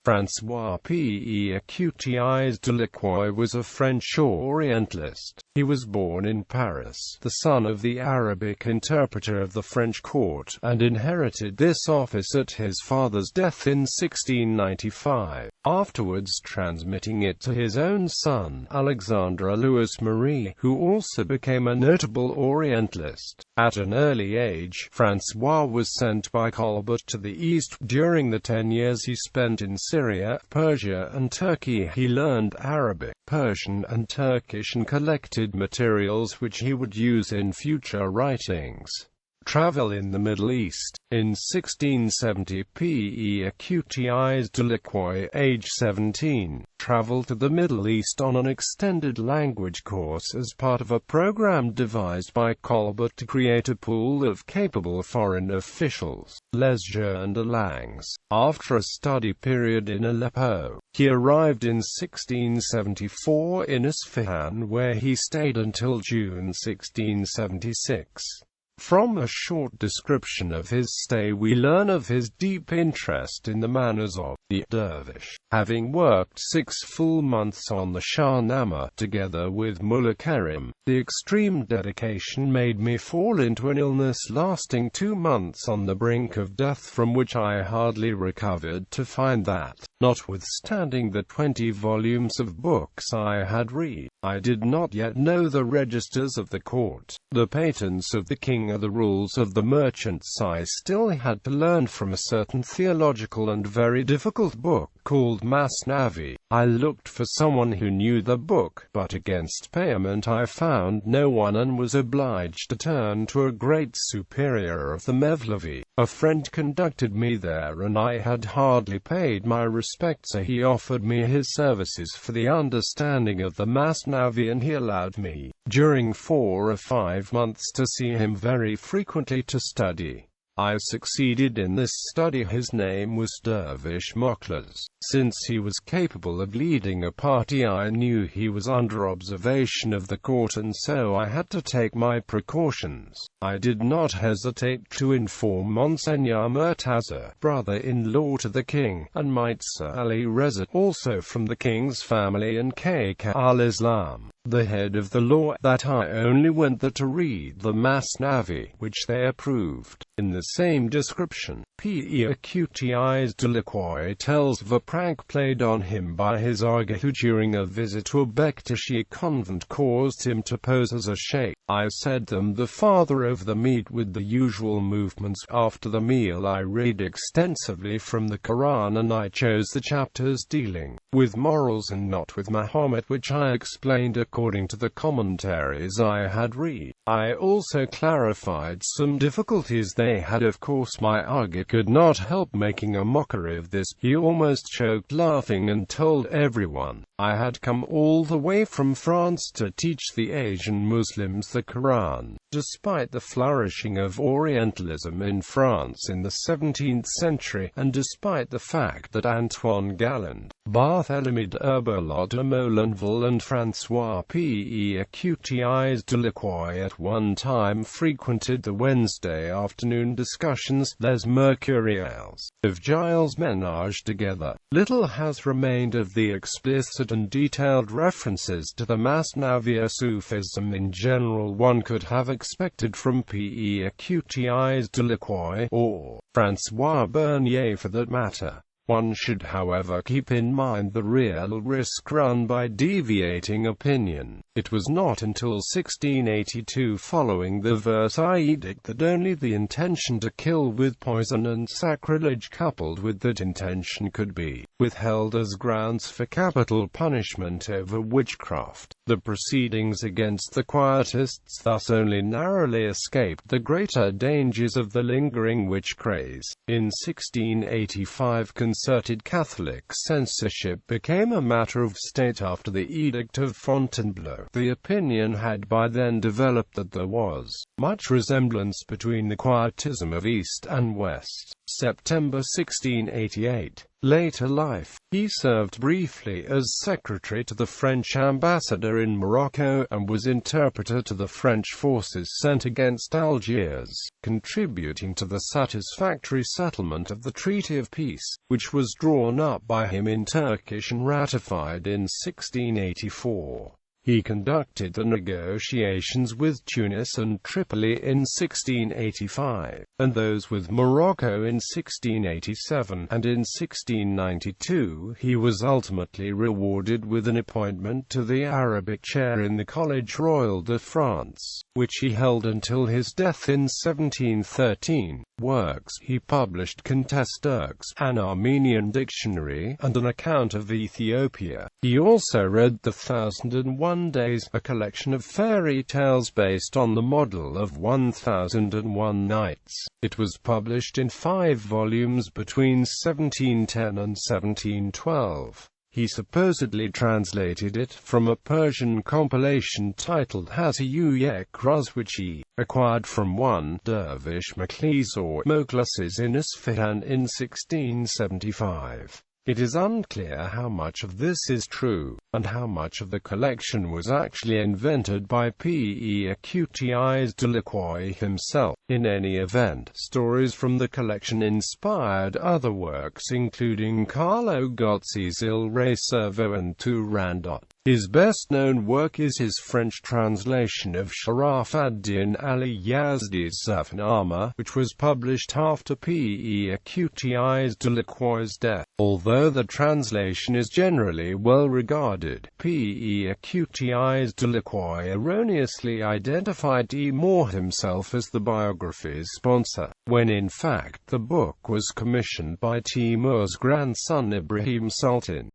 François Pétis was a French Orientalist. He was born in Paris, the son of the Arabic interpreter of the French court, and inherited this office at his father's death in 1695, afterwards transmitting it to his own son, Alexandre Louis Marie, who also became a notable Orientalist. At an early age, François was sent by Colbert to the East. During the 10 years he spent in Syria, Persia and Turkey, he learned Arabic, Persian and Turkish and collected materials which he would use in future writings. Travel in the Middle East. In 1670, Pétis, age 17, traveled to the Middle East on an extended language course as part of a program devised by Colbert to create a pool of capable foreign officials, les jeunes de langues. After a study period in Aleppo, he arrived in 1674 in Isfahan, where he stayed until June 1676. From a short description of his stay we learn of his deep interest in the manners of the dervish. Having worked 6 full months on the Shahnameh, together with Mullah Kerim, the extreme dedication made me fall into an illness lasting 2 months on the brink of death, from which I hardly recovered, to find that, notwithstanding the 20 volumes of books I had read, I did not yet know the registers of the court, the patents of the king, or the rules of the merchants. I still had to learn from a certain theological and very difficult book called Masnavi. I looked for someone who knew the book, but against payment I found no one, and was obliged to turn to a great superior of the Mevlevi. A friend conducted me there, and I had hardly paid my respects, so he offered me his services for the understanding of the Masnavi, and he allowed me, during 4 or 5 months, to see him very frequently to study. I succeeded in this study. His name was Dervish Moklas. Since he was capable of leading a party, I knew he was under observation of the court, and so I had to take my precautions. I did not hesitate to inform Monseigneur Murtaza, brother-in-law to the king, and Mirza Ali Reza, also from the king's family, and Sheikh al-Islam, the head of the law, that I only went there to read the Masnavi, which they approved. In the same description, Pétis tells of a prank played on him by his Aga, who during a visit to a Bektashi convent caused him to pose as a sheikh. I said them the father over the meat with the usual movements. After the meal I read extensively from the Quran, and I chose the chapters dealing with morals and not with Mahomet, which I explained according to the commentaries I had read. I also clarified some difficulties they had. Of course my Aga could not help making a mockery of this. He almost choked laughing and told everyone I had come all the way from France to teach the Asian Muslims the Quran. Despite the flourishing of Orientalism in France in the 17th century, and despite the fact that Antoine Galland, Barthélemy de Herbelot de Molenville and François Pétis at one time frequented the Wednesday afternoon discussions, Les Mercuriales, of Gilles Ménage together, little has remained of the explicit and detailed references to the Masnavi. Sufism in general one could have expected from Pétis, or François Bernier for that matter. One should, however, keep in mind the real risk run by deviating opinion. It was not until 1682, following the Versailles Edict, that only the intention to kill with poison and sacrilege coupled with that intention could be withheld as grounds for capital punishment over witchcraft. The proceedings against the Quietists thus only narrowly escaped the greater dangers of the lingering witch craze. In 1685, concerted Catholic censorship became a matter of state after the Edict of Fontainebleau. The opinion had by then developed that there was much resemblance between the Quietism of East and West. September 1688. later life, he served briefly as secretary to the French ambassador in Morocco, and was interpreter to the French forces sent against Algiers, contributing to the satisfactory settlement of the Treaty of Peace, which was drawn up by him in Turkish and ratified in 1684. He conducted the negotiations with Tunis and Tripoli in 1685, and those with Morocco in 1687, and in 1692 he was ultimately rewarded with an appointment to the Arabic chair in the Collège Royal de France, which he held until his death in 1713. Works he published contest Turks, an Armenian dictionary, and an account of Ethiopia. He also read The 1001 Days, a collection of fairy tales based on the model of 1001 Nights. It was published in 5 volumes between 1710 and 1712. He supposedly translated it from a Persian compilation titled Hati-Uyek Raz, which he acquired from one Dervish Meklis or Moklasses in Isfahan in 1675. It is unclear how much of this is true, and how much of the collection was actually invented by Persian de Croix himself. In any event, stories from the collection inspired other works including Carlo Gozzi's Il Re Servo and Turandot. His best-known work is his French translation of Sharaf ad-Din Ali Yazdi's Zafarnama, which was published after Persian de Croix's death. Although the translation is generally well regarded, Persian de Croix erroneously identified Timur himself as the biography's sponsor, when in fact the book was commissioned by Timur's grandson Ibrahim Sultan.